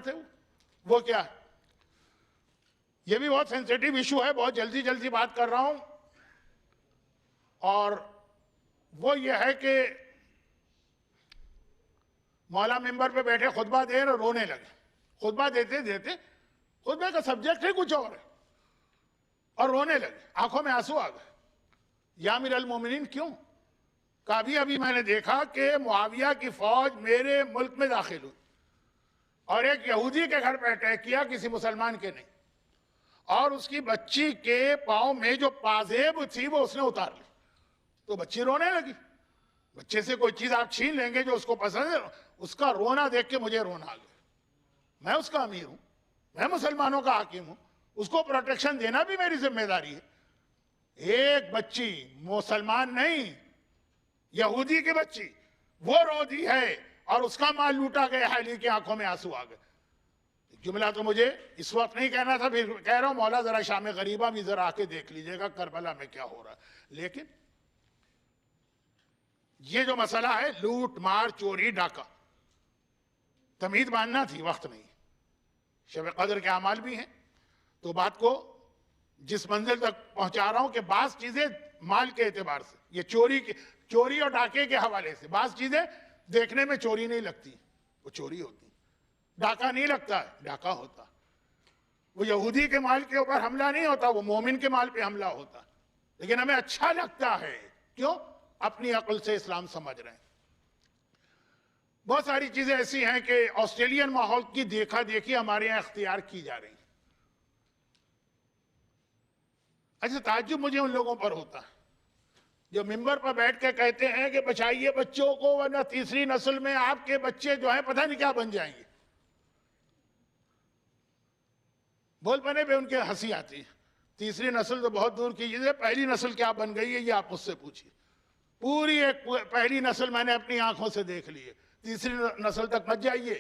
تھے وہ کیا ہے؟ یہ بھی بہت سینسیٹیو ایشو ہے، بہت جلدی بات کر رہا ہوں، اور وہ یہ ہے کہ مولا ممبر پہ بیٹھے خطبہ دے اور رونے لگے، خطبہ دیتے خطبے کا سبجیکٹ ہی کچھ اور ہے، اور رونے لگے، آنکھوں میں آنسو آ گئے۔ یا امیر المومنین کیوں؟ کہ ابھی میں نے دیکھا کہ معاویہ کی فوج میرے ملک میں داخل ہوئی اور ایک یہودی کے گھر پہ اٹیک کیا، کسی مسلمان کے نہیں، اور اس کی بچی کے پاؤں میں جو پازیب تھی وہ اس نے اتار لی، تو بچی رونے لگی۔ بچے سے کوئی چیز آپ چھین لیں گے جو اس کو پسند ہے، اس کا رونا دیکھ کے مجھے رونا آ گیا۔ میں اس کا امیر ہوں، میں مسلمانوں کا حاکم ہوں، اس کو پروٹیکشن دینا بھی میری ذمہ داری ہے۔ ایک بچی، مسلمان نہیں، یہودی کی بچی، وہ رو دی ہے اور اس کا مال لوٹا گیا ہے، لی کی آنکھوں میں آنسو آ گئے۔ جملہ تو مجھے اس وقت نہیں کہنا تھا، پھر کہہ رہا ہوں مولا ذرا شام غریبہ بھی ذرا آ کے دیکھ لیجئے گا کربلا میں کیا ہو رہا ہے۔ لیکن یہ جو مسئلہ ہے لوٹ مار چوری ڈاکہ، تمہید ماننا تھی، وقت نہیں۔ شب قدر کے اعمال بھی ہیں، تو بات کو جس منزل تک پہنچا رہا ہوں کہ بعض چیزیں مال کے اعتبار سے، یہ چوری اور ڈاکے کے حوالے سے، بعض چیزیں دیکھنے میں چوری نہیں لگتی، وہ چوری ہوتی، ڈاکہ نہیں لگتا ہے، ڈاکہ ہوتا۔ وہ یہودی کے مال کے اوپر حملہ نہیں ہوتا، وہ مومن کے مال پہ حملہ ہوتا، لیکن ہمیں اچھا لگتا ہے، کیوں؟ اپنی عقل سے اسلام سمجھ رہے ہیں۔ بہت ساری چیزیں ایسی ہیں کہ آسٹریلین ماحول کی دیکھا دیکھی ہمارے یہاں اختیار کی جا رہی ہیں۔ اچھا تعجب مجھے ان لوگوں پر ہوتا ہے جو ممبر پر بیٹھ کے کہتے ہیں کہ بچائیے بچوں کو ورنہ تیسری نسل میں آپ کے بچے جو ہیں پتہ نہیں کیا بن جائیں گے۔ بول پنے پہ ان کے ہنسی آتی ہے۔ تیسری نسل تو بہت دور کی چیز ہے، پہلی نسل کیا بن گئی ہے یہ آپ مجھ سے پوچھیے۔ پوری ایک پہلی نسل میں نے اپنی آنکھوں سے دیکھ لی ہے، تیسری نسل تک مت جائیے،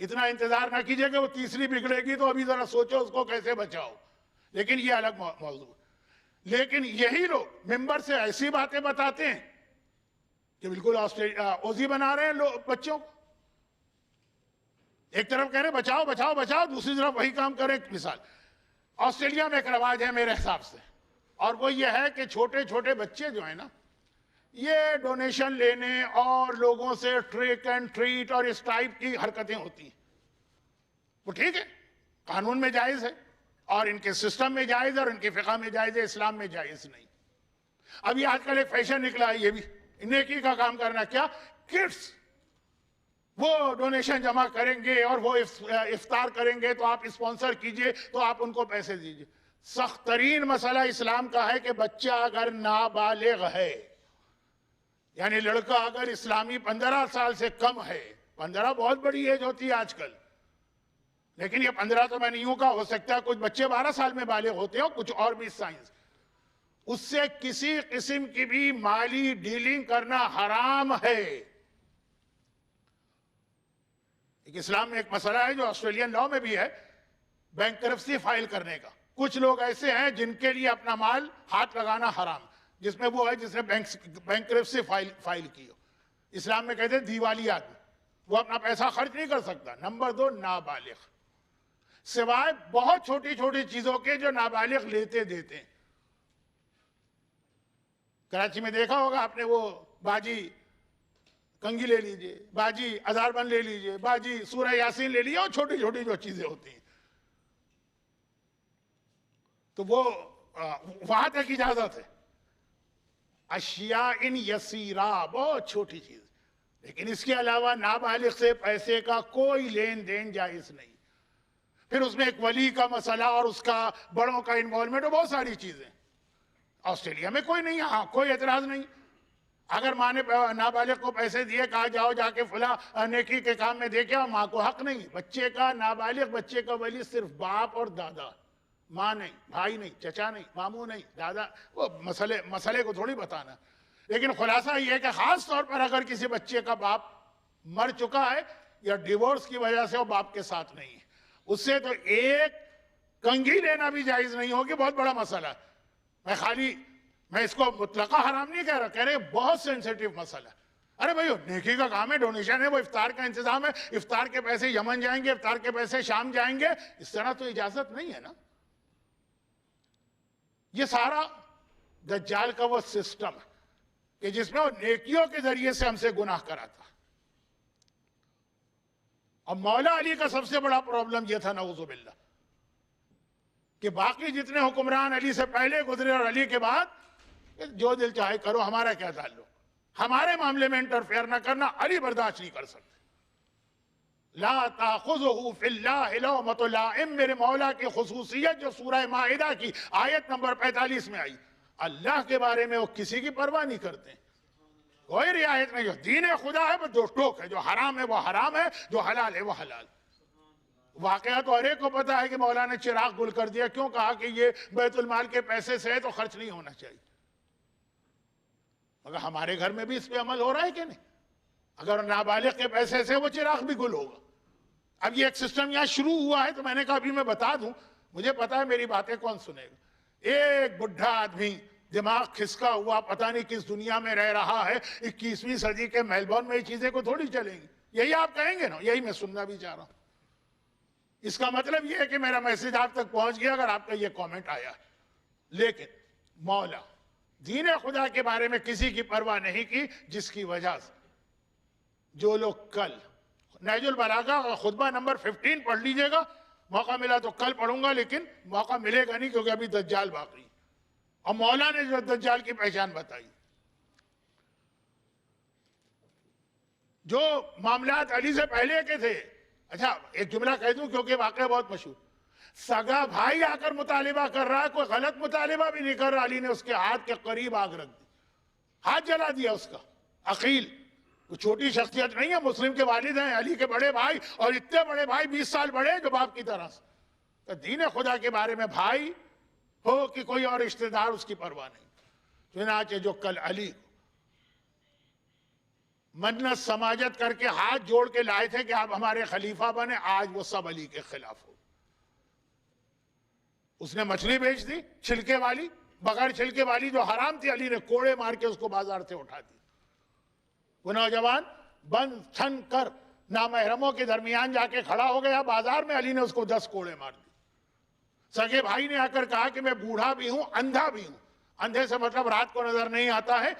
اتنا انتظار نہ کیجئے کہ وہ تیسری بگڑے گی تو ابھی ذرا سوچو اس کو کیسے بچاؤ، لیکن یہ الگ موضوع۔ لیکن یہی لوگ ممبر سے ایسی باتیں بتاتے ہیں کہ بالکل اوزی بنا رہے ہیں لوگ بچوں کو۔ ایک طرف کہہ رہے ہیں بچاؤ بچاؤ بچاؤ، دوسری طرف وہی کام کریں۔ مثال آسٹریلیا میں ایک رواج ہے میرے حساب سے، اور وہ یہ ہے کہ چھوٹے چھوٹے بچے جو ہیں نا، یہ ڈونیشن لینے اور لوگوں سے ٹریک اینڈ ٹریٹ اور اس ٹائپ کی حرکتیں ہوتی ہیں۔ وہ ٹھیک ہے، قانون میں جائز ہے، اور ان کے سسٹم میں جائز ہے، اور ان کے فقہ میں جائز ہے، اسلام میں جائز نہیں۔ اب یہ آج کل ایک فیشن نکلا ہے، یہ بھی نیکی کا کام کرنا، کیا کڈس وہ ڈونیشن جمع کریں گے اور وہ افطار کریں گے تو آپ اسپانسر کیجئے تو آپ ان کو پیسے دیجئے۔ سخت ترین مسئلہ اسلام کا ہے کہ بچہ اگر نابالغ ہے، یعنی لڑکا اگر اسلامی 15 سال سے کم ہے، 15 بہت بڑی ایج ہوتی ہے آج کل، لیکن یہ 15 تو میں نہیں ہوں کا، ہو سکتا ہے کچھ بچے 12 سال میں بالغ ہوتے ہوں، کچھ اور بھی سائنس، اس سے کسی قسم کی بھی مالی ڈیلنگ کرنا حرام ہے۔ ایک اسلام میں ایک مسئلہ ہے جو آسٹریلین لاء میں بھی ہے، بینکرپسی فائل کرنے کا۔ کچھ لوگ ایسے ہیں جن کے لیے اپنا مال ہاتھ لگانا حرام، جس میں وہ ہے جس نے بینکرپسی فائل کی ہو۔ اسلام میں کہتے ہیں دیوالی آدمی، وہ اپنا پیسہ خرچ نہیں کر سکتا۔ نمبر 2 نابالغ، سوائے بہت چھوٹی چھوٹی چیزوں کے جو نابالغ لیتے دیتے ہیں۔ کراچی میں دیکھا ہوگا آپ نے، وہ باجی کنگھی لے لیجئے، باجی ہزار بند لے لیجئے، باجی سورہ یاسین لے لیجئے، اور چھوٹی چھوٹی جو چیزیں ہوتی ہیں، تو وہ وہاں تک اجازت ہے۔ اشیاء ان یسیرہ، بہت چھوٹی چیز، لیکن اس کے علاوہ نابالغ سے پیسے کا کوئی لین دین جائز نہیں۔ پھر اس میں ایک ولی کا مسئلہ اور اس کا بڑوں کا انوالومنٹ اور بہت ساری چیزیں۔ آسٹریلیا میں کوئی نہیں، ہاں کوئی اعتراض نہیں، اگر ماں نے نابالغ کو پیسے دیے، کہا جاؤ جا کے فلاں نیکی کے کام میں دے کے، ماں کو حق نہیں۔ بچے کا نابالغ بچے کا ولی صرف باپ اور دادا، ماں نہیں، بھائی نہیں، چچا نہیں، ماموں نہیں، دادا۔ وہ مسئلے کو تھوڑی بتانا، لیکن خلاصہ یہ ہے کہ خاص طور پر اگر کسی بچے کا باپ مر چکا ہے یا ڈیورس کی وجہ سے وہ باپ کے ساتھ نہیں ہے، اس سے تو ایک کنگھی لینا بھی جائز نہیں ہوگی، بہت بڑا مسئلہ ہے۔ میں اس کو مطلقہ حرام نہیں کہہ رہا، کہہ رہے بہت سینسیٹیو مسئلہ ہے۔ ارے بھائی نیکی کا کام ہے، ڈونیشن ہے، وہ افطار کا انتظام ہے، افطار کے پیسے یمن جائیں گے، افطار کے پیسے شام جائیں گے، اس طرح تو اجازت نہیں ہے نا۔ یہ سارا دجال کا وہ سسٹم ہے کہ جس میں وہ نیکیوں کے ذریعے سے ہم سے گناہ کراتا۔ اور مولا علی کا سب سے بڑا پرابلم یہ تھا نعوذ باللہ کہ باقی جتنے حکمران علی سے پہلے گزرے اور علی کے بعد جو دل چاہے کرو، ہمارا کیا تعلق، ہمارے معاملے میں انٹرفیئر نہ کرنا، علی برداشت نہیں کر سکتے۔ لا تاخذہ فی اللہ لومۃ لائم، میرے مولا کی خصوصیت جو سورہ مائدہ کی آیت نمبر 45 میں آئی، اللہ کے بارے میں وہ کسی کی پرواہ نہیں کرتے، کوئی رعایت نہیں۔ جو دین خدا ہے وہ دو ٹوک ہے، جو حرام ہے وہ حرام ہے، جو حلال ہے وہ حلال۔ واقعہ تو ہر ایک کو پتا ہے کہ مولا نے چراغ گل کر دیا، کیوں؟ کہا کہ یہ بیت المال کے پیسے سے ہے تو خرچ نہیں ہونا چاہیے۔ مگر ہمارے گھر میں بھی اس پہ عمل ہو رہا ہے کہ نہیں؟ اگر نابالغ کے پیسے سے وہ چراغ بھی گل ہوگا۔ اب یہ ایک سسٹم یہاں شروع ہوا ہے تو میں نے کہا ابھی میں بتا دوں، مجھے پتا ہے میری باتیں کون سنے گا۔ ایک بڈھا آدمی دماغ کھسکا ہوا پتہ نہیں کس دنیا میں رہ رہا ہے، 21ویں صدی کے میلبورن میں یہ چیزیں کو تھوڑی چلیں گی، یہی آپ کہیں گے نا، یہی میں سننا بھی چاہ رہا ہوں۔ اس کا مطلب یہ ہے کہ میرا میسج آپ تک پہنچ گیا اگر آپ کا یہ کامنٹ آیا۔ لیکن مولا دین خدا کے بارے میں کسی کی پرواہ نہیں کی، جس کی وجہ سے جو لوگ کل نہج البلاغہ کا خطبہ نمبر 15 پڑھ لیجئے گا، موقع ملا تو کل پڑھوں گا، لیکن موقع ملے گا نہیں کیونکہ ابھی دجال باقی، اور مولا نے جو دجال کی پہچان بتائی۔ جو معاملات علی سے پہلے کے تھے، اچھا ایک جملہ کہہ دوں کیونکہ واقعہ بہت مشہور، سگا بھائی آ کر مطالبہ کر رہا ہے، کوئی غلط مطالبہ بھی نہیں کر رہا، علی نے اس کے ہاتھ کے قریب آگ رکھ دی، ہاتھ جلا دیا اس کا۔ عقیل وہ چھوٹی شخصیت نہیں ہے، مسلم کے والد ہیں، علی کے بڑے بھائی، اور اتنے بڑے بھائی 20 سال بڑے جو باپ کی طرح سے۔ تو دین خدا کے بارے میں بھائی ہو کہ کوئی اور رشتہ دار، اس کی پرواہ نہیں۔ چنانچہ جو کل علی منت سماجت کر کے ہاتھ جوڑ کے لائے تھے کہ آپ ہمارے خلیفہ بنے، آج وہ سب علی کے خلاف ہو۔ اس نے مچھلی بیچ دی چھلکے والی، بغیر چھلکے والی جو حرام تھی، علی نے کوڑے مار کے اس کو بازار سے اٹھا دی۔ وہ نوجوان بند چھن کر نامحرموں کے درمیان جا کے کھڑا ہو گیا بازار میں، علی نے اس کو 10 کوڑے مار دی۔ سگے بھائی نے آ کر کہا کہ میں بوڑھا بھی ہوں، اندھا بھی ہوں، اندھے سے مطلب رات کو نظر نہیں آتا ہے،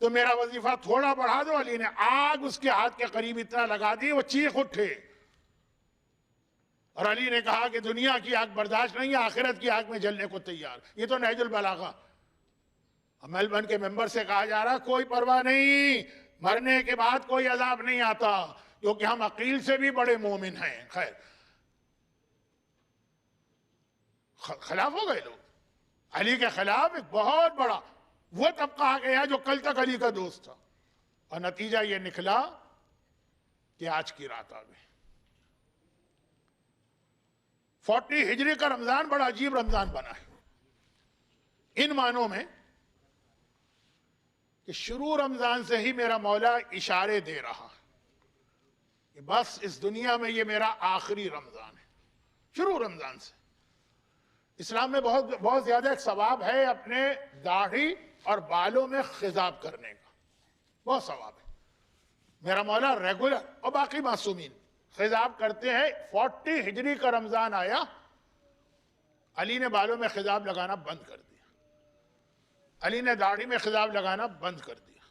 تو میرا وظیفہ تھوڑا بڑھا دو۔ علی نے آگ اس کے ہاتھ کے قریب اتنا لگا دی وہ چیخ اٹھے، اور علی نے کہا کہ دنیا کی آگ برداشت نہیں ہے، آخرت کی آگ میں جلنے کو تیار۔ یہ تو نہج البلاغہ میلبورن کے ممبر سے کہا جا رہا، کوئی پرواہ نہیں، مرنے کے بعد کوئی عذاب نہیں آتا، کیونکہ ہم عقیل سے بھی بڑے مومن ہیں۔ خیر خلاف ہو گئے لوگ، علی کے خلاف ایک بہت بڑا وہ طبقہ آ گیا جو کل تک علی کا دوست تھا، اور نتیجہ یہ نکلا کہ آج کی رات آ گئی۔ 40 ہجری کا رمضان بڑا عجیب رمضان بنا ہے ان معنوں میں کہ شروع رمضان سے ہی میرا مولا اشارے دے رہا کہ بس اس دنیا میں یہ میرا آخری رمضان ہے۔ شروع رمضان سے اسلام میں بہت زیادہ ایک ثواب ہے اپنے داڑھی اور بالوں میں خضاب کرنے کا، بہت ثواب ہے۔ میرا مولا ریگولر اور باقی معصومین خضاب کرتے ہیں۔ 40 ہجری کا رمضان آیا، علی نے بالوں میں خضاب لگانا بند کر دیا، علی نے داڑھی میں خضاب لگانا بند کر دیا۔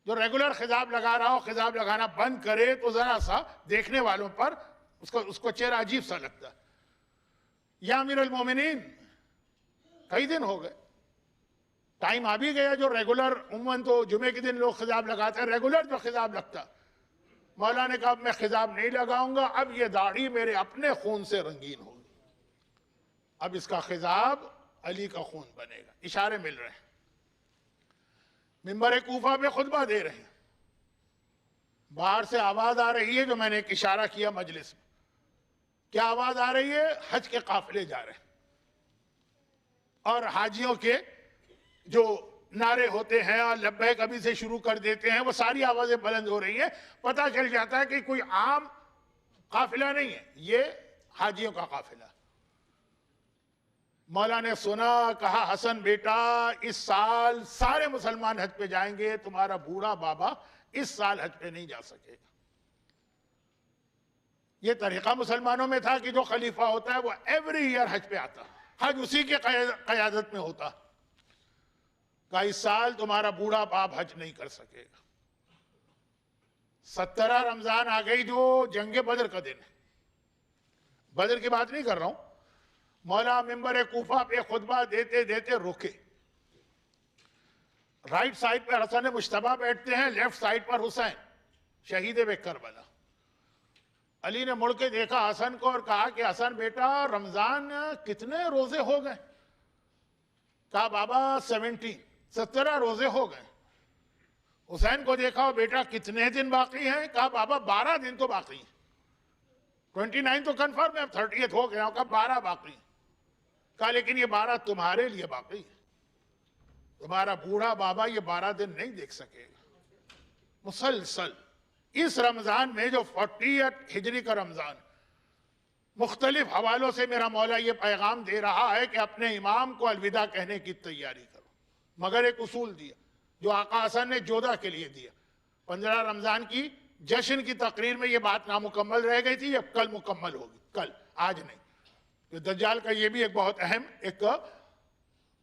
جو ریگولر خضاب لگا رہا ہو خضاب لگانا بند کرے تو ذرا سا دیکھنے والوں پر اس کو چہرہ عجیب سا لگتا ہے۔ یا امیر المومنین کئی دن ہو گئے، ٹائم آ بھی گیا جو ریگولر عموماً تو جمعے کے دن لوگ خضاب لگاتے ہیں، ریگولر جو خضاب لگتا، مولا نے کہا اب میں خضاب نہیں لگاؤں گا، اب یہ داڑھی میرے اپنے خون سے رنگین ہوگی، اب اس کا خضاب علی کا خون بنے گا۔ اشارے مل رہے ہیں، منبر کوفہ پہ خطبہ دے رہے ہیں، باہر سے آواز آ رہی ہے جو میں نے ایک اشارہ کیا مجلس میں، کیا آواز آ رہی ہے؟ حج کے قافلے جا رہے ہیں، اور حاجیوں کے جو نعرے ہوتے ہیں اور لبیک ابھی سے شروع کر دیتے ہیں، وہ ساری آوازیں بلند ہو رہی ہیں، پتہ چل جاتا ہے کہ کوئی عام قافلہ نہیں ہے، یہ حاجیوں کا قافلہ۔ مولا نے سنا, کہا حسن بیٹا اس سال سارے مسلمان حج پہ جائیں گے, تمہارا بوڑھا بابا اس سال حج پہ نہیں جا سکے گا. یہ طریقہ مسلمانوں میں تھا کہ جو خلیفہ ہوتا ہے وہ ایوری ایئر حج پہ آتا, حج اسی کے قیادت میں ہوتا. کہا اس سال تمہارا بوڑھا باپ حج نہیں کر سکے گا. 17 رمضان آ گئی جو جنگ بدر کا دن ہے, بدر کی بات نہیں کر رہا ہوں. مولا ممبر کوفہ پہ خطبہ دیتے دیتے رکے. رائٹ سائڈ پر حسن مجتبیٰ بیٹھتے ہیں, لیفٹ سائڈ پر حسین شہید کربلا. علی نے مڑ کے دیکھا حسن کو اور کہا کہ حسن بیٹا رمضان کتنے روزے ہو گئے؟ کہا بابا 17 روزے ہو گئے. حسین کو دیکھا, بیٹا کتنے دن باقی ہیں؟ کہا بابا 12 دن تو باقی ہیں. 29 تو کنفرم ہے, اب 30th ہو گیا, کہا 12 باقی ہیں. کہا لیکن یہ 12 تمہارے لیے باقی ہے, تمہارا بوڑھا بابا یہ 12 دن نہیں دیکھ سکے گا. مسلسل اس رمضان میں جو 40 ہجری کا رمضان, مختلف حوالوں سے میرا مولا یہ پیغام دے رہا ہے کہ اپنے امام کو الوداع کہنے کی تیاری کرو. مگر ایک اصول دیا جو آقا حسن نے جودہ کے لیے دیا. 15 رمضان کی جشن کی تقریر میں یہ بات نامکمل رہ گئی تھی, یہ کل مکمل ہوگی, کل, آج نہیں. دجال کا یہ بھی ایک بہت اہم ایک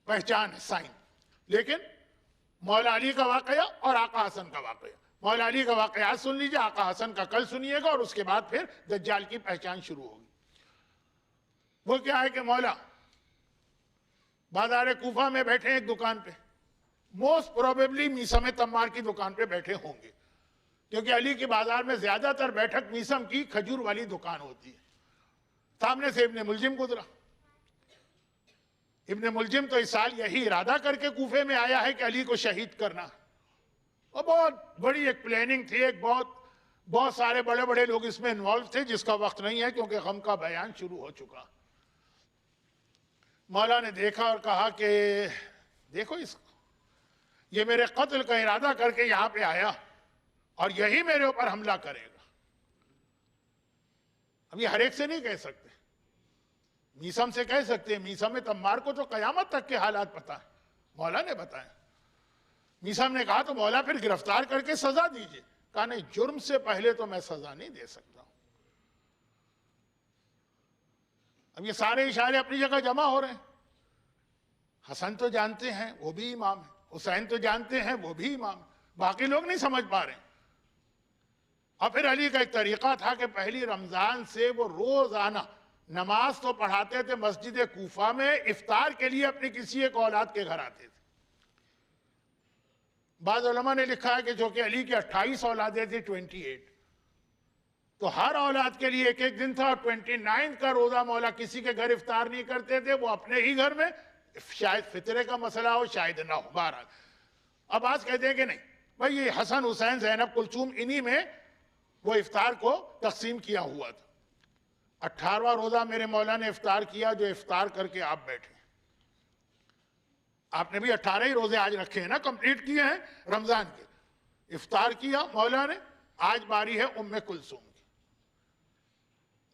پہچان ہے, سائن. لیکن مولا علی کا واقعہ اور آقا حسن کا واقعہ, مولا علی کا واقعات سن لیجئے, آقا حسن کا کل سنیے گا, اور اس کے بعد پھر دجال کی پہچان شروع ہوگی. وہ کیا ہے کہ مولا بازار کوفہ میں بیٹھے ایک دکان پہ, موسٹ پروبیبلی میسم تمار کی دکان پہ بیٹھے ہوں گے, کیونکہ علی کے بازار میں زیادہ تر بیٹھک میسم کی کھجور والی دکان ہوتی ہے. سامنے سے ابن ملجم گزرا. ابن ملجم تو اس سال یہی ارادہ کر کے کوفے میں آیا ہے کہ علی کو شہید کرنا, اور بہت بڑی ایک پلاننگ تھی, ایک بہت سارے بڑے بڑے لوگ اس میں انوالو تھے, جس کا وقت نہیں ہے کیونکہ غم کا بیان شروع ہو چکا. مولا نے دیکھا اور کہا کہ دیکھو اس کو, یہ میرے قتل کا ارادہ کر کے یہاں پہ آیا اور یہی میرے اوپر حملہ کرے گا. اب یہ ہر ایک سے نہیں کہہ سکتے, میسم سے کہہ سکتے ہیں. میسم تمار کو تو قیامت تک کے حالات پتا ہے, مولا نے بتائے. میسم نے کہا تو مولا پھر گرفتار کر کے سزا دیجئے. کہا نہیں, جرم سے پہلے تو میں سزا نہیں دے سکتا ہوں. اب یہ سارے اشارے اپنی جگہ جمع ہو رہے ہیں. حسن تو جانتے ہیں وہ بھی امام ہے, حسین تو جانتے ہیں وہ بھی امام ہے, باقی لوگ نہیں سمجھ پا رہے ہیں. اور پھر علی کا ایک طریقہ تھا کہ پہلی رمضان سے وہ روزانہ نماز تو پڑھاتے تھے مسجد کوفہ میں, افطار کے لیے اپنی کسی ایک اولاد کے گھر آتے تھے. بعض علماء نے لکھا ہے کہ جو کہ علی کی 28 اولادیں تھی, 28, تو ہر اولاد کے لیے ایک ایک دن تھا. اور 29 کا روزہ مولا کسی کے گھر افطار نہیں کرتے تھے, وہ اپنے ہی گھر میں, شاید فطرے کا مسئلہ ہو شاید نہ ہو. بہرحال اب آج کہتے ہیں کہ نہیں بھائی, یہ حسن حسین زینب کلثوم انہی میں وہ افطار کو تقسیم کیا ہوا تھا. 18واں روزہ میرے مولا نے افطار کیا, جو افطار کر کے آپ بیٹھے. آپ نے بھی 18 ہی روزے آج رکھے ہیں نا, کمپلیٹ کیے ہیں رمضان کے. افطار کیا مولا نے, آج باری ہے ام کلثوم کی.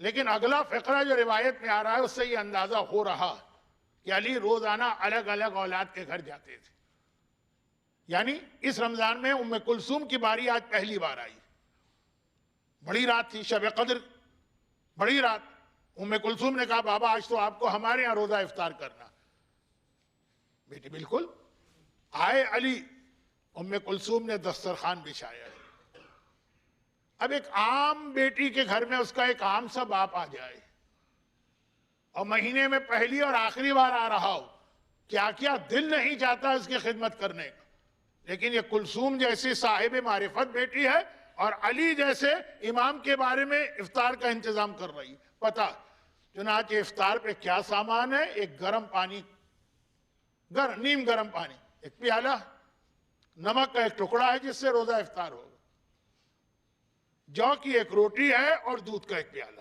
لیکن اگلا فقرہ جو روایت میں آ رہا ہے اس سے یہ اندازہ ہو رہا کہ علی روزانہ الگ الگ اولاد کے گھر جاتے تھے. یعنی اس رمضان میں ام کلثوم کی باری آج پہلی بار آئی. بڑی رات تھی, شب قدر, بڑی رات. ام کلثوم نے کہا بابا آج تو آپ کو ہمارے یہاں روزہ افطار کرنا. بیٹی بالکل. آئے علی, ام کلثوم نے دسترخوان بچھایا. اب ایک عام بیٹی کے گھر میں اس کا ایک عام سا باپ آ جائے اور مہینے میں پہلی اور آخری بار آ رہا ہو, کیا کیا دل نہیں چاہتا اس کی خدمت کرنے کا. لیکن یہ کلثوم جیسی صاحب معرفت بیٹی ہے اور علی جیسے امام کے بارے میں افطار کا انتظام کر رہی. پتا چنانچہ افطار پہ کیا سامان ہے, ایک گرم پانی, نیم گرم پانی, ایک پیالہ, نمک کا ایک ٹکڑا ہے جس سے روزہ افطار ہوگا, جو کی ایک روٹی ہے اور دودھ کا ایک پیالہ.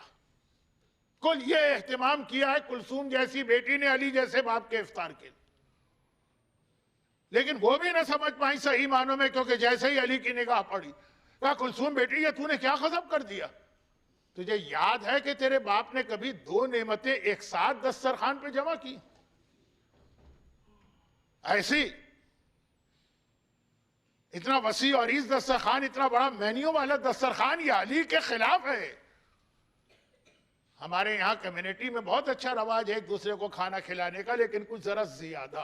کل یہ اہتمام کیا ہے کلثوم جیسی بیٹی نے علی جیسے باپ کے افطار کے لیے. لیکن وہ بھی نہ سمجھ پائیں صحیح معنوں میں, کیونکہ جیسے ہی علی کی نگاہ پڑی, کہا کلثوم بیٹی یہ تو نے کیا غضب کر دیا؟ تجھے یاد ہے کہ تیرے باپ نے کبھی 2 نعمتیں ایک ساتھ دسترخوان پہ جمع کی؟ ایسی اتنا وسیع اور عریض دسترخوان، اتنا بڑا مینیو والا دسترخوان، یہ علی کے خلاف ہے۔ ہمارے یہاں کمیونٹی میں بہت اچھا رواج ہے ایک دوسرے کو کھانا کھلانے کا، لیکن کچھ ذرا زیادہ۔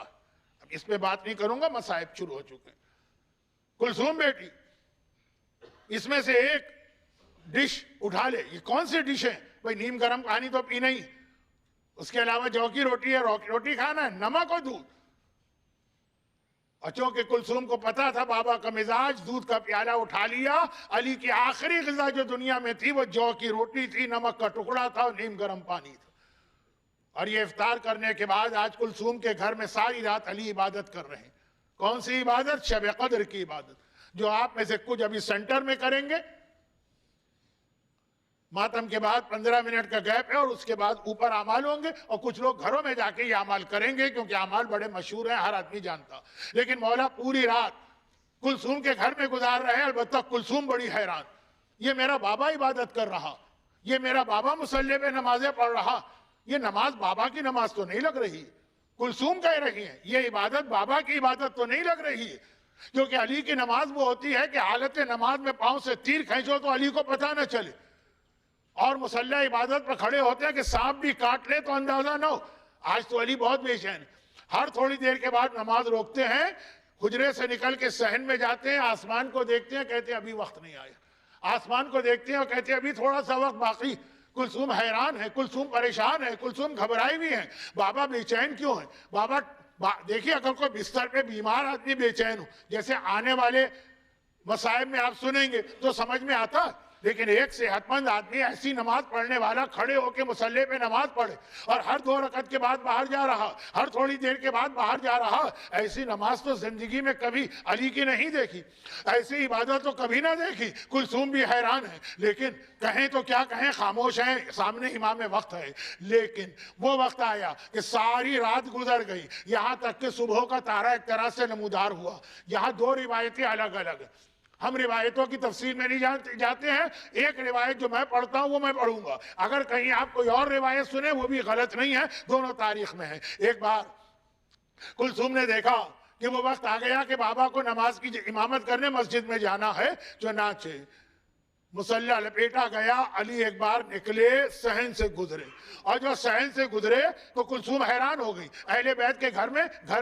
اب اس پہ بات نہیں کروں گا، مصائب شروع ہو چکے ہیں۔ کلثوم بیٹی اس میں سے ایک ڈش اٹھا لے، یہ کون سی ڈش ہے بھائی؟ نیم گرم پانی تو پینا ہی، اس کے علاوہ جو کی روٹی ہے، روٹی کھانا ہے، نمک اور دودھ۔ اور چونکہ کلثوم کو پتا تھا بابا کا مزاج، دودھ کا پیالہ اٹھا لیا۔ علی کی آخری غذا جو دنیا میں تھی وہ جو کی روٹی تھی، نمک کا ٹکڑا تھا اور نیم گرم پانی تھا۔ اور یہ افطار کرنے کے بعد آج کلثوم کے گھر میں ساری رات علی عبادت کر رہے ہیں۔ کون سی عبادت؟ شب قدر کی عبادت، جو آپ میں سے کچھ ابھی سینٹر میں کریں گے۔ ماتم کے بعد 15 منٹ کا گیپ ہے اور اس کے بعد اوپر اعمال ہوں گے، اور کچھ لوگ گھروں میں جا کے یہ اعمال کریں گے کیونکہ اعمال بڑے مشہور ہیں، ہر آدمی جانتا۔ لیکن مولا پوری رات کلثوم کے گھر میں گزار رہے ہیں۔ البتہ کلثوم بڑی حیران، یہ میرا بابا عبادت کر رہا، یہ میرا بابا مصلی پہ نمازیں پڑھ رہا، یہ نماز بابا کی نماز تو نہیں لگ رہی۔ کلثوم کہہ رہی ہیں یہ عبادت بابا کی عبادت تو نہیں لگ رہی ہے، کیونکہ علی کی نماز وہ ہوتی ہے کہ حالت نماز میں پاؤں سے تیر کھینچو تو علی کو پتہ نہ چلے، اور مصلی عبادت پر کھڑے ہوتے ہیں کہ سانپ بھی کاٹ لے تو اندازہ نہ ہو۔ آج تو علی بہت بے چین، ہر تھوڑی دیر کے بعد نماز روکتے ہیں، حجرے سے نکل کے صحن میں جاتے ہیں، آسمان کو دیکھتے ہیں، کہتے ہیں ابھی وقت نہیں آیا۔ آسمان کو دیکھتے ہیں اور کہتے ہیں ابھی تھوڑا سا وقت باقی۔ کلثوم حیران ہے، کلثوم پریشان ہے، کلثوم گھبرائی بھی ہے۔ بابا بے چین کیوں ہیں؟ بابا دیکھیے، اگر کوئی بستر پہ بیمار آدمی بے چین ہو، جیسے آنے والے مصائب میں آپ سنیں گے تو سمجھ میں آتا، لیکن ایک صحت مند آدمی ایسی نماز پڑھنے والا کھڑے ہو کے مصلی پہ نماز پڑھے اور ہر 2 رکعت کے بعد باہر جا رہا، ہر تھوڑی دیر کے بعد باہر جا رہا، ایسی نماز تو زندگی میں کبھی علی کی نہیں دیکھی، ایسی عبادت تو کبھی نہ دیکھی۔ کلثوم بھی حیران ہے، لیکن کہیں تو کیا کہیں، خاموش ہیں، سامنے امام وقت ہے۔ لیکن وہ وقت آیا کہ ساری رات گزر گئی، یہاں تک کہ صبح کا تارا ایک طرح سے نمودار ہوا۔ یہاں 2 روایتیں الگ الگ ہیں، ہم روایتوں کی تفصیل میں نہیں جاتے ہیں۔ ایک روایت جو میں پڑھتا ہوں وہ میں پڑھوں گا، اگر کہیں آپ کوئی اور روایت سنیں وہ بھی غلط نہیں ہے، دونوں تاریخ میں ہیں۔ ایک بار کلثوم نے دیکھا کہ وہ وقت آ گیا کہ بابا کو نماز کی امامت کرنے مسجد میں جانا ہے، چنانچہ مصلی لپیٹا گیا۔ علی ایک بار نکلے، صحن سے گزرے، اور جو صحن سے گزرے تو کلثوم حیران ہو گئی۔ اہل بیت کے گھر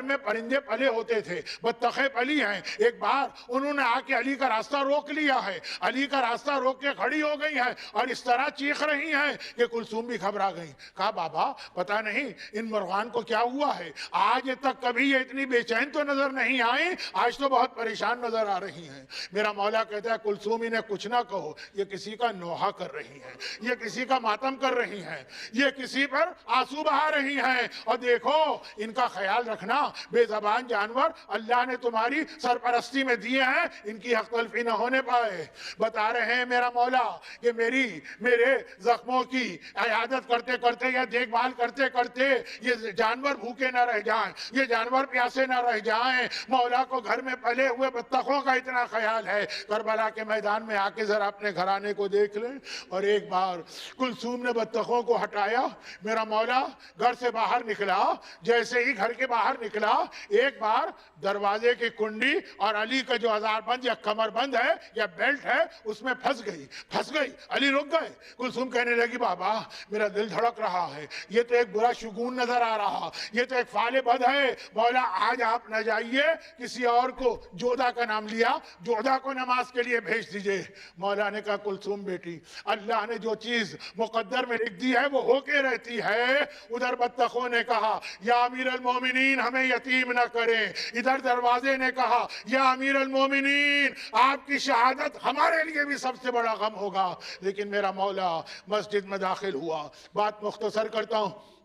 میں پرندے پلے ہوتے تھے، بطخیں پلی ہیں۔ ایک بار انہوں نے آ کے علی کا راستہ روک لیا ہے، علی کا راستہ روک کے کھڑی ہو گئی ہیں اور اس طرح چیخ رہی ہیں کہ کلثوم بھی گھبرا گئی۔ کہا بابا پتہ نہیں ان مرغان کو کیا ہوا ہے، آج تک کبھی یہ اتنی بے چین تو نظر نہیں آئی، آج تو بہت پریشان نظر آ رہی ہیں۔ میرا مولا کہتا ہے کلثوم انہیں کچھ نہ کہو، یہ کسی کا نوحہ کر رہی ہیں، یہ کسی کا ماتم کر رہی ہیں، یہ کسی پر آنسو بہا رہی ہیں، اور دیکھو ان کا خیال رکھنا، بے زبان جانور اللہ نے تمہاری سرپرستی میں دیے ہیں، ان کی حق تلفی نہ ہونے پائے۔ بتا رہے ہیں میرا مولا کہ میرے زخموں کی عیادت کرتے کرتے یا دیکھ بھال کرتے کرتے یہ جانور بھوکے نہ رہ جائیں، یہ جانور پیاسے نہ رہ جائیں۔ مولا کو گھر میں پلے ہوئے بطخوں کا اتنا خیال ہے۔ کربلا کے میدان میں آ کے ذرا اپنے گھرانے کو دیکھ لیں۔ اور ایک بار کلثوم نے بطخوں کو ہٹایا، میرا مولا گھر سے باہر نکلا، جیسے ہی گھر کے باہر نکلا ایک بار دروازے کی کنڈی اور علی کا جو ہزار بند یا کمر بند ہے یا بیلٹ ہے اس میں پھنس گئی۔ علی رک گئے۔ کلثوم کہنے لگی بابا میرا دل دھڑک رہا ہے، یہ تو ایک برا شگون نظر آ رہا، یہ تو ایک فعل بد ہے۔ مولا آج آپ نہ جائیے، کسی اور کو، جودہ کا نام لیا، جودہ کو نماز کے لیے بھیج دیجئے۔ مولا نے کہا کلثوم بیٹی، اللہ نے جو چیز مقدر میں لکھ دی ہے وہ ہو کے رہتی ہے۔ ادھر بطخوں نے کہا یا امیر المومنین ہمیں یتیم نہ کریں، ادھر دروازے نے کہا یا امیر المومنین آپ کی شہادت ہمارے لیے بھی سب سے بڑا غم ہوگا۔ لیکن میرا مولا مسجد میں داخل ہوا۔ بات مختصر کرتا ہوں،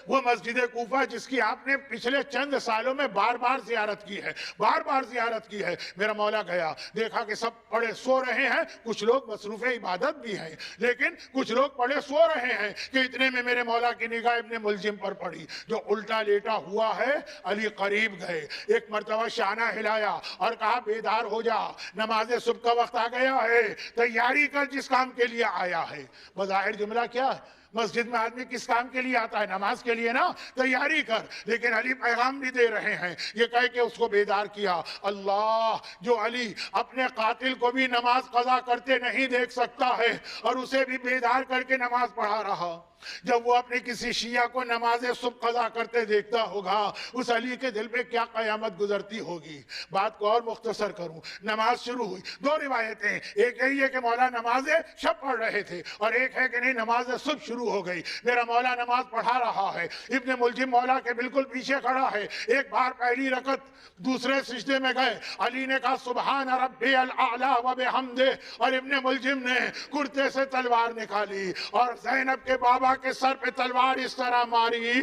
وہ مسجد کوفہ جس کی آپ نے پچھلے چند سالوں میں بار بار زیارت کی ہے، میرا مولا گیا، دیکھا کہ سب پڑے سو رہے ہیں، کچھ لوگ مصروف عبادت بھی ہیں لیکن کچھ لوگ پڑے سو رہے ہیں کہ اتنے میں میرے مولا کی نگاہ ابن ملجم پر پڑی جو الٹا لیٹا ہوا ہے۔ علی قریب گئے، ایک مرتبہ شانہ ہلایا اور کہا بیدار ہو جا، نماز صبح کا وقت آ گیا ہے، تیاری کر جس کام کے لیے آیا ہے۔ بظاہر جملہ کیا ہے؟ مسجد میں آدمی کس کام کے لیے آتا ہے؟ نماز کے لیے نا، تیاری کر. لیکن علی پیغام بھی دے رہے ہیں، یہ کہہ کے اس کو بیدار کیا. اللہ، جو علی اپنے قاتل کو بھی نماز قضا کرتے نہیں دیکھ سکتا ہے اور اسے بھی بیدار کر کے نماز پڑھا رہا، جب وہ اپنے کسی شیعہ کو نماز صبح قضا کرتے دیکھتا ہوگا، اس علی کے دل پہ کیا قیامت گزرتی ہوگی. بات کو اور مختصر کروں، نماز شروع ہوئی. دو روایتیں، ایک یہی ہے کہ مولا نماز شب پڑھ رہے تھے، اور ایک ہے کہ نہیں نماز صبح شروع ہو گئی، میرا مولا نماز پڑھا رہا ہے. ابن ملجم مولا کے بالکل پیچھے کھڑا ہے. ایک بار پہلی رکعت دوسرے سجدے میں گئے، علی نے کہا سبحان ربی الاعلی و بحمدہ، اور ابن ملجم نے کرتے سے تلوار نکالی اور زینب کے بابا کے سر پہ تلوار اس طرح ماری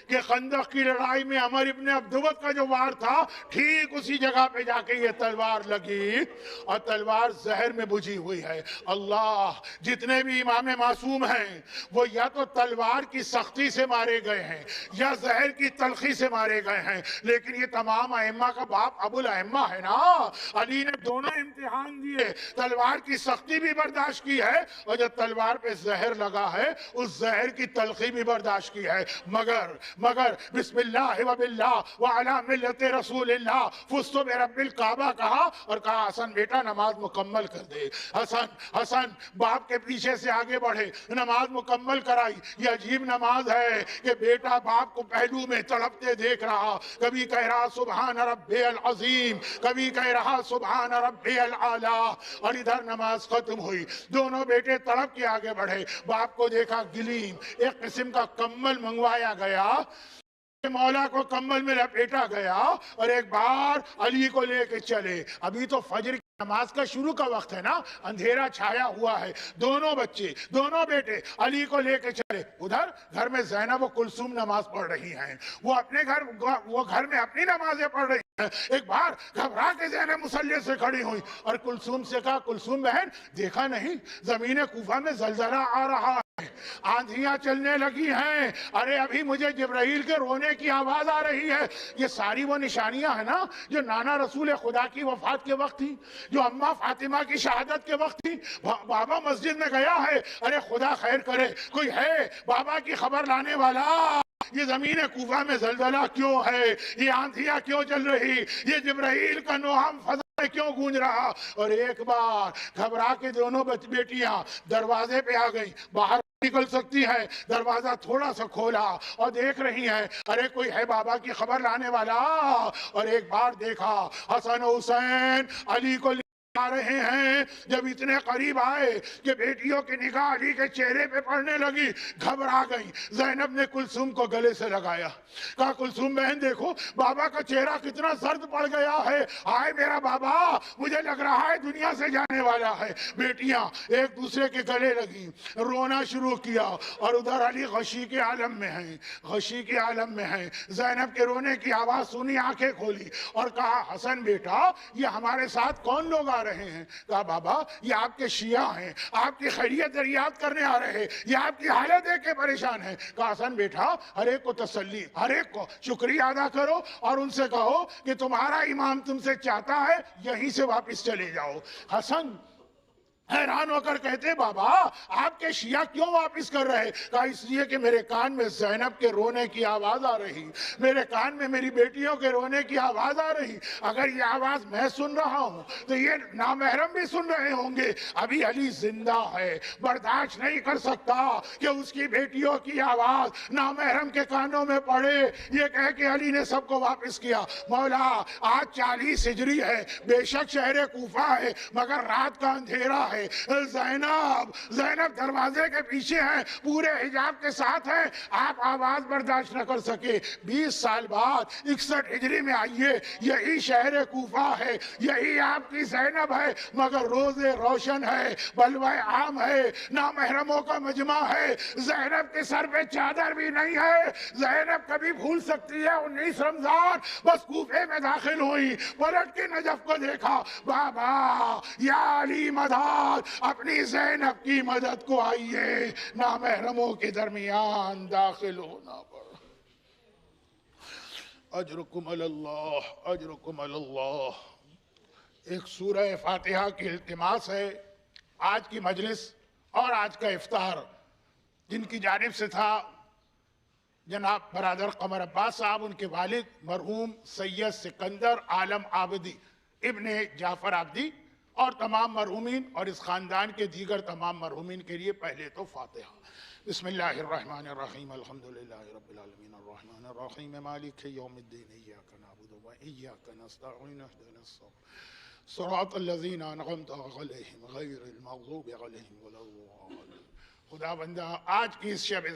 کہ خندق کی لڑائی میں عمر ابن عبدود کا جو وار تھا، ٹھیک اسی جگہ پہ جا کے یہ تلوار لگی، اور تلوار زہر میں بجھی ہوئی ہے. اللہ، جتنے بھی امام معصوم ہیں وہ یا تو تلوار کی سختی سے مارے گئے ہیں یا زہر کی تلخی سے مارے گئے ہیں، لیکن یہ تمام ائمہ کا باپ ابو الائمہ ہے نا. علی نے دونوں امتحان دیے، تلوار کی سختی بھی برداشت کی ہے اور جو تلوار پہ زہر لگا ہے اس زہر کی تلخی بھی برداشت کی ہے. مگر بسم اللہ و باللہ وعلی ملت رسول اللہ فزت برب الکعبہ کہا، اور کہا حسن بیٹا نماز مکمل کر دے. حسن باپ کے پیچھے سے آگے بڑھے، نماز مکمل کرائی. یہ عجیب نماز ہے کہ بیٹا باپ کو پہلو میں تڑپتے دیکھ رہا، کبھی کہہ رہا سبحان ربی العظیم، کبھی کہہ رہا سبحان ربی الاعلی، اور ادھر نماز ختم ہوئی. دونوں بیٹے تڑپ کے آگے بڑھے، باپ کو دیکھا گلیم، ایک قسم کا کمل منگوایا گیا، مولا کو کمل میں لپیٹا گیا، اور ایک بار علی کو لے کے چلے. ابھی تو فجر کی نماز کا شروع کا وقت ہے نا، اندھیرا چھایا ہوا ہے. دونوں بچے، دونوں بیٹے علی کو لے کے چلے. ادھر گھر میں زینب و کلثوم نماز پڑھ رہی ہیں، وہ گھر میں اپنی نمازیں پڑھ رہی ہیں. ایک بار گھبرا کے زینب مصلی سے کھڑی ہوئی اور کلثوم سے کہا کلثوم بہن دیکھا نہیں زمین کوفہ میں زلزلہ آ رہا ہے، آندھیاں چلنے لگی ہیں، ارے ابھی مجھے جبرائیل کے رونے کی آواز آ رہی ہے. یہ ساری وہ نشانیاں ہیں نا جو نانا رسول خدا کی وفات کے وقت تھی، جو اماں فاطمہ کی شہادت کے وقت تھی. بابا مسجد میں گیا ہے، ارے خدا خیر کرے کوئی ہے بابا کی خبر لانے والا، یہ زمین کوفہ میں زلزلہ کیوں ہے، یہ آندھیاں کیوں چل رہی، یہ جبرائیل کا نوحم فضا میں کیوں گونج رہا. اور ایک بار گھبرا کے دونوں بیٹیاں دروازے پہ آ گئی، باہر نکل سکتی ہے، دروازہ تھوڑا سا کھولا اور دیکھ رہی ہیں ارے کوئی ہے بابا کی خبر لانے والا. اور ایک بار دیکھا حسن و حسین علی کو آ رہے ہیں. جب اتنے قریب آئے کہ بیٹیوں کی نگاہ علی کے چہرے پہ پڑنے لگی، گھبرا گئی. زینب نے کلثوم کو گلے سے لگایا، کہا کلثوم بہن دیکھو بابا کا چہرہ کتنا زرد پڑ گیا ہے، ہائے میرا بابا مجھے لگ رہا ہے دنیا سے جانے والا ہے. بیٹیاں ایک دوسرے کے گلے لگی، رونا شروع کیا، اور ادھر علی غشی کے عالم میں ہیں، غشی کے عالم میں ہیں. زینب کے رونے کی آواز سنی، آنکھیں کھولی اور کہا حسن بیٹا یہ ہمارے ساتھ کون لوگ آ رہے ہیں؟ کہا بابا یہ آپ کے شیعہ ہیں، آپ کی خیریت دریافت کرنے آ رہے ہیں، یہ آپ کی حالت دیکھ کے پریشان ہیں. کہا حسن بیٹا ہر ایک کو تسلی، ہر ایک کو شکریہ ادا کرو اور ان سے کہو کہ تمہارا امام تم سے چاہتا ہے یہیں سے واپس چلے جاؤ. حسن حیران ہو کر کہتے بابا آپ کے شیعہ کیوں واپس کر رہے؟ کہا اس لیے کہ میرے کان میں زینب کے رونے کی آواز آ رہی، میرے کان میں میری بیٹیوں کے رونے کی آواز آ رہی. اگر یہ آواز میں سن رہا ہوں تو یہ نامحرم بھی سن رہے ہوں گے. ابھی علی زندہ ہے، برداشت نہیں کر سکتا کہ اس کی بیٹیوں کی آواز نامحرم کے کانوں میں پڑے. یہ کہہ کہ علی نے سب کو واپس کیا. مولا آج 40 ہجری ہے، بے شک شہر کوفہ ہے مگر رات کا اندھیرا ہے. زینب دروازے کے پیچھے ہیں، پورے حجاب کے ساتھ ہیں، آپ آواز برداشت نہ کر سکے. 20 سال بعد 61 ہجری میں آئیے، یہی شہر کوفہ ہے، یہی آپ کی زینب ہے مگر روزے روشن ہے، بلوائے عام ہے، نامحرموں کا مجمع ہے. زینب کے سر پہ چادر بھی نہیں ہے. زینب کبھی بھول سکتی ہے 19 رمضان بس کوفے میں داخل ہوئی، پلٹ کے نجف کو دیکھا، بابا یا علی مدد اپنی زینب کی مدد کو آئیے، نامحرموں کے درمیان داخل ہونا پڑا. اجرکم اللہ، اجرکم اللہ. ایک سورہ فاتحہ کی التماس ہے. آج کی مجلس اور آج کا افطار جن کی جانب سے تھا جناب برادر قمر عباس صاحب، ان کے والد مرحوم سید سکندر عالم عابدی ابن جعفر عابدی، اور تمام مرحومین اور اس خاندان کے دیگر تمام مرحومین کے لیے پہلے تو فاتحہ۔ بسم اللہ الرحمن الرحیم، الحمدللہ رب العالمین، الرحمن الرحیم، مالک یوم الدین، ایاک نعبد و ایاک نستعین، اہدنا الصراط الذین انعمت علیہم غیر المغضوب علیہم ولا الضالین۔ خدا بندہ آج کی اس شب